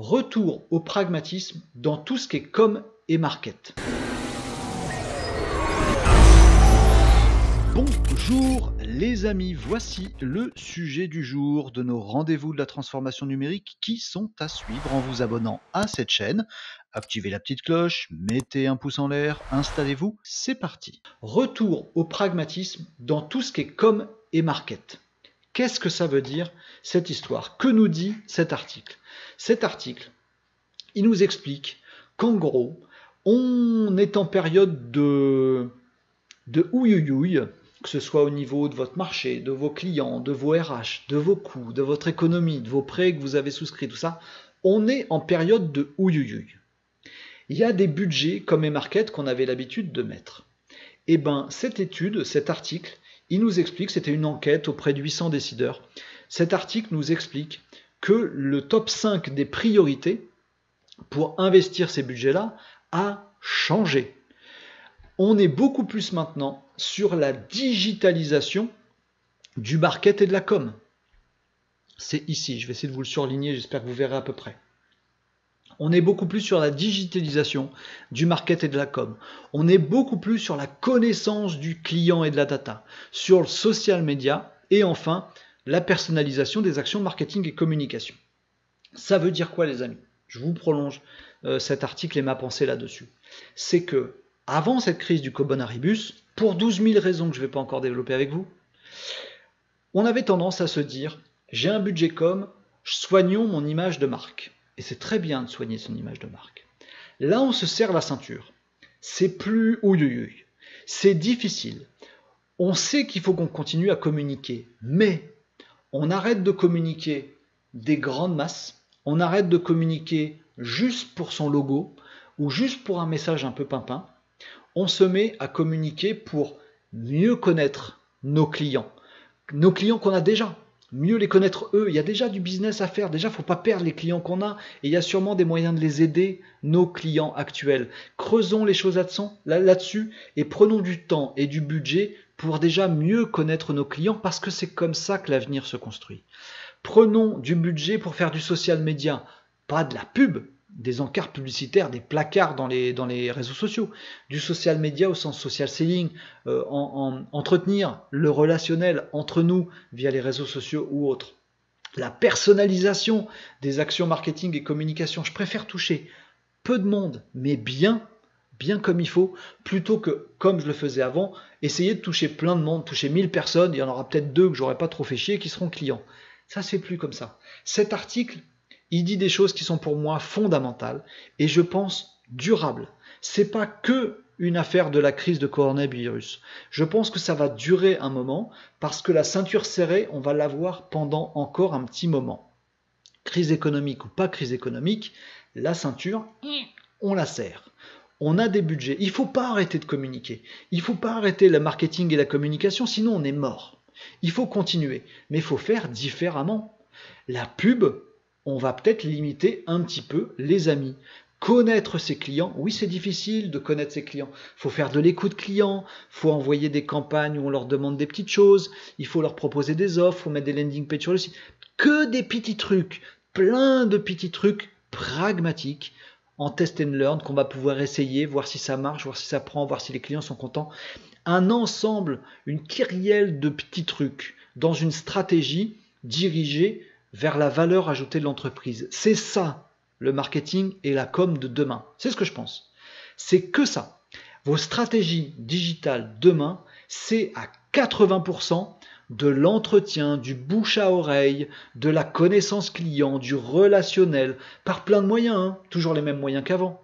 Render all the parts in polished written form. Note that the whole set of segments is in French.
Retour au pragmatisme dans tout ce qui est com et market. Bonjour les amis, voici le sujet du jour de nos rendez-vous de la transformation numérique qui sont à suivre en vous abonnant à cette chaîne. Activez la petite cloche, mettez un pouce en l'air, installez-vous, c'est parti. Retour au pragmatisme dans tout ce qui est com et market. Qu'est-ce que ça veut dire cette histoire? Que nous dit cet article? Cet article, il nous explique qu'en gros, on est en période de ouïouïouï, que ce soit au niveau de votre marché, de vos clients, de vos RH, de vos coûts, de votre économie, de vos prêts que vous avez souscrits, tout ça, on est en période de ouïouïouï. Il y a des budgets comme et market qu'on avait l'habitude de mettre. Et bien, cette étude, cet article, il nous explique, c'était une enquête auprès de 800 décideurs, cet article nous explique que le top 5 des priorités pour investir ces budgets-là a changé. On est beaucoup plus maintenant sur la digitalisation du market et de la com. C'est ici, je vais essayer de vous le surligner, j'espère que vous verrez à peu près. On est beaucoup plus sur la digitalisation du market et de la com. On est beaucoup plus sur la connaissance du client et de la data, sur le social media et enfin la personnalisation des actions de marketing et communication. Ça veut dire quoi les amis? Je vous prolonge cet article et ma pensée là-dessus. C'est que avant cette crise du coronavirus, pour 12 000 raisons que je ne vais pas encore développer avec vous, on avait tendance à se dire j'ai un budget com, soignons mon image de marque. Et c'est très bien de soigner son image de marque. Là, on se serre la ceinture. C'est plus ouïouïouï. C'est difficile. On sait qu'il faut qu'on continue à communiquer, mais on arrête de communiquer des grandes masses, on arrête de communiquer juste pour son logo ou juste pour un message un peu pimpin. On se met à communiquer pour mieux connaître nos clients qu'on a déjà. Mieux les connaître eux, il y a déjà du business à faire, déjà il ne faut pas perdre les clients qu'on a et il y a sûrement des moyens de les aider, nos clients actuels. Creusons les choses là-dessus et prenons du temps et du budget pour déjà mieux connaître nos clients parce que c'est comme ça que l'avenir se construit. Prenons du budget pour faire du social media, pas de la pub, des encarts publicitaires, des placards dans les réseaux sociaux, du social media au sens social selling, entretenir le relationnel entre nous via les réseaux sociaux ou autres. La personnalisation des actions marketing et communication, je préfère toucher peu de monde, mais bien comme il faut, plutôt que, comme je le faisais avant, essayer de toucher plein de monde, toucher 1000 personnes, il y en aura peut-être 2 que j'aurais pas trop fait chier qui seront clients. Ça se fait plus comme ça. Cet article, il dit des choses qui sont pour moi fondamentales et je pense durables. C'est pas que une affaire de la crise de coronavirus. Je pense que ça va durer un moment parce que la ceinture serrée, on va l'avoir pendant encore un petit moment. Crise économique ou pas crise économique, la ceinture, on la serre. On a des budgets. Il ne faut pas arrêter de communiquer. Il ne faut pas arrêter le marketing et la communication, sinon on est mort. Il faut continuer, mais il faut faire différemment. La pub, on va peut-être limiter un petit peu les amis. Connaître ses clients, oui c'est difficile de connaître ses clients. Il faut faire de l'écoute client, il faut envoyer des campagnes où on leur demande des petites choses, il faut leur proposer des offres, il faut mettre des landing pages sur le site. Que des petits trucs, plein de petits trucs pragmatiques en test and learn qu'on va pouvoir essayer, voir si ça marche, voir si ça prend, voir si les clients sont contents. Un ensemble, une kyrielle de petits trucs dans une stratégie dirigée vers la valeur ajoutée de l'entreprise. C'est ça, le marketing et la com de demain. C'est ce que je pense. C'est que ça. Vos stratégies digitales demain, c'est à 80% de l'entretien, du bouche à oreille, de la connaissance client, du relationnel, par plein de moyens, hein, toujours les mêmes moyens qu'avant.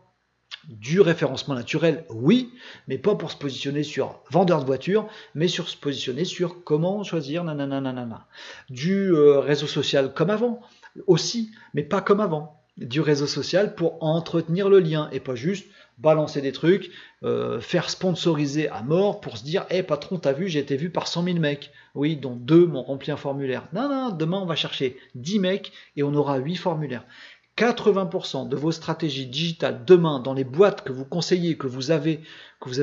Du référencement naturel, oui, mais pas pour se positionner sur vendeur de voiture, mais sur se positionner sur comment choisir nanana. Du réseau social comme avant, aussi, mais pas comme avant. Du réseau social pour entretenir le lien et pas juste balancer des trucs, faire sponsoriser à mort pour se dire « Hey patron, t'as vu, j'ai été vu par 100 000 mecs. » Oui, dont 2 m'ont rempli un formulaire. Non, demain on va chercher 10 mecs et on aura 8 formulaires. 80% de vos stratégies digitales demain dans les boîtes que vous conseillez, que vous avez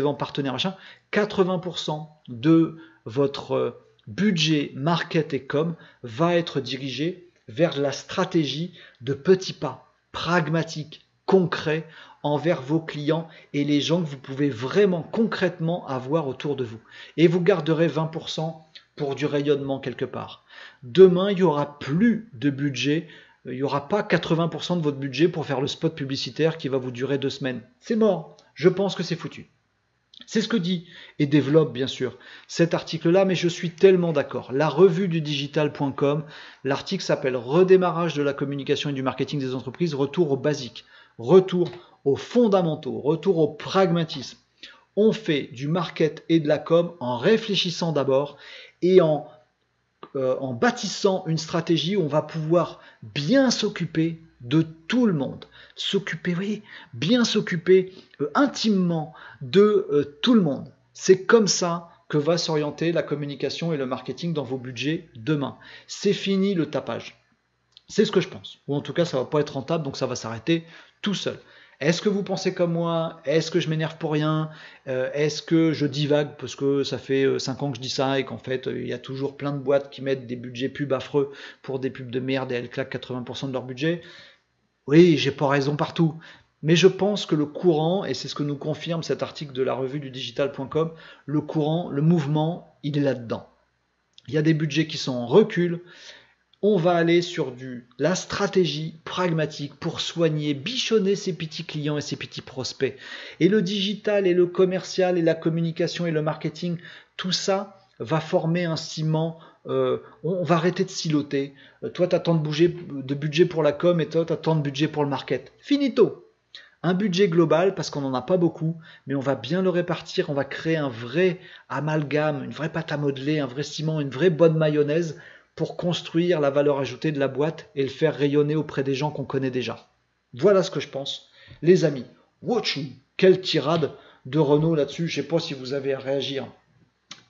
en partenaire, machin, 80% de votre budget market et com va être dirigé vers la stratégie de petits pas. pragmatique, concret envers vos clients et les gens que vous pouvez vraiment concrètement avoir autour de vous. Et vous garderez 20% pour du rayonnement quelque part. Demain, il n'y aura plus de budget. Il n'y aura pas 80% de votre budget pour faire le spot publicitaire qui va vous durer 2 semaines. C'est mort. Je pense que c'est foutu. C'est ce que dit et développe bien sûr cet article-là, mais je suis tellement d'accord. La revue du digital.com, l'article s'appelle Redémarrage de la communication et du marketing des entreprises, retour aux basiques, retour aux fondamentaux, retour au pragmatisme. On fait du market et de la com en réfléchissant d'abord et en bâtissant une stratégie où on va pouvoir bien s'occuper de tout le monde. S'occuper, oui, bien s'occuper intimement de tout le monde. C'est comme ça que va s'orienter la communication et le marketing dans vos budgets demain. C'est fini le tapage. C'est ce que je pense. Ou en tout cas, ça ne va pas être rentable, donc ça va s'arrêter tout seul. Est-ce que vous pensez comme moi? Est-ce que je m'énerve pour rien? Est-ce que je divague parce que ça fait 5 ans que je dis ça et qu'en fait il y a toujours plein de boîtes qui mettent des budgets pubs affreux pour des pubs de merde et elles claquent 80% de leur budget? Oui, j'ai pas raison partout. Mais je pense que le courant, et c'est ce que nous confirme cet article de la revue du digital.com, le courant, le mouvement, il est là-dedans. Il y a des budgets qui sont en recul. On va aller sur la stratégie pragmatique pour soigner, bichonner ses petits clients et ses petits prospects. Et le digital et le commercial et la communication et le marketing, tout ça va former un ciment. On va arrêter de siloter. Toi, tu as tant de budget pour la com et toi, tu as tant de budget pour le market. Finito. Un budget global parce qu'on n'en a pas beaucoup, mais on va bien le répartir. On va créer un vrai amalgame, une vraie pâte à modeler, un vrai ciment, une vraie bonne mayonnaise pour construire la valeur ajoutée de la boîte et le faire rayonner auprès des gens qu'on connaît déjà. Voilà ce que je pense. Les amis, watch, quelle tirade de Renault là-dessus. Je ne sais pas si vous avez à réagir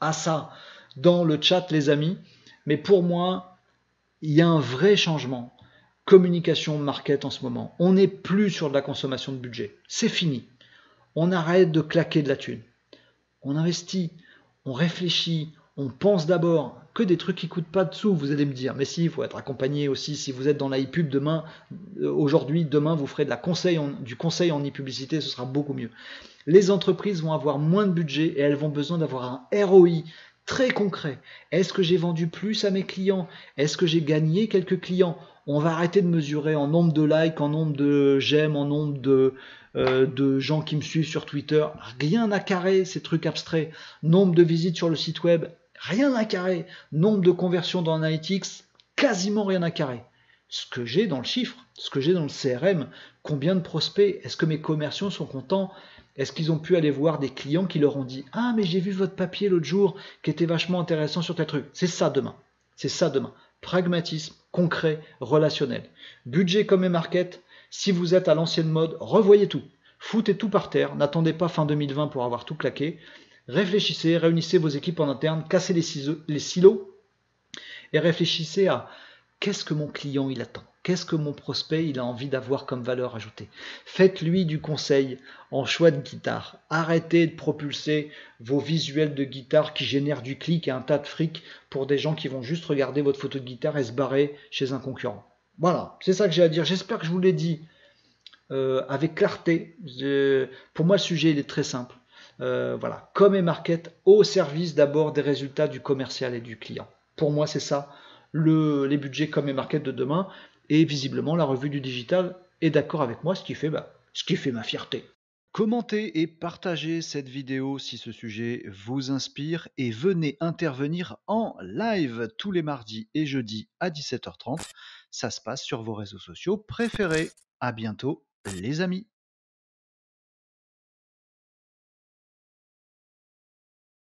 à ça dans le chat, les amis. Mais pour moi, il y a un vrai changement. Communication, market en ce moment. On n'est plus sur de la consommation de budget. C'est fini. On arrête de claquer de la thune. On investit, on réfléchit, on pense d'abord que des trucs qui coûtent pas de sous, vous allez me dire. Mais si, il faut être accompagné aussi. Si vous êtes dans l'e-pub demain, aujourd'hui, demain, vous ferez du conseil en e-publicité, ce sera beaucoup mieux. Les entreprises vont avoir moins de budget et elles vont besoin d'avoir un ROI très concret. Est-ce que j'ai vendu plus à mes clients? Est-ce que j'ai gagné quelques clients? On va arrêter de mesurer en nombre de likes, en nombre de j'aime, en nombre de gens qui me suivent sur Twitter. Rien à carrer, ces trucs abstraits. Nombre de visites sur le site web, rien à carrer. Nombre de conversions dans Analytics, quasiment rien à carrer. Ce que j'ai dans le chiffre, ce que j'ai dans le CRM, combien de prospects, est-ce que mes commerciaux sont contents? Est-ce qu'ils ont pu aller voir des clients qui leur ont dit « Ah, mais j'ai vu votre papier l'autre jour qui était vachement intéressant sur tel truc. » C'est ça demain. C'est ça demain. Pragmatisme, concret, relationnel. Budget comme et market. Si vous êtes à l'ancienne mode, revoyez tout. Foutez tout par terre. N'attendez pas fin 2020 pour avoir tout claqué. Réfléchissez, réunissez vos équipes en interne, cassez les silos et réfléchissez à qu'est-ce que mon client il attend? Qu'est-ce que mon prospect il a envie d'avoir comme valeur ajoutée? Faites-lui du conseil en choix de guitare. Arrêtez de propulser vos visuels de guitare qui génèrent du clic et un tas de fric pour des gens qui vont juste regarder votre photo de guitare et se barrer chez un concurrent. Voilà, c'est ça que j'ai à dire. J'espère que je vous l'ai dit avec clarté. Pour moi, le sujet il est très simple. Voilà, com et market au service d'abord des résultats du commercial et du client. Pour moi, c'est ça les budgets com et market de demain. Et visiblement, la revue du digital est d'accord avec moi, ce qui fait ma fierté. Commentez et partagez cette vidéo si ce sujet vous inspire et venez intervenir en live tous les mardis et jeudis à 17h30. Ça se passe sur vos réseaux sociaux préférés. À bientôt, les amis.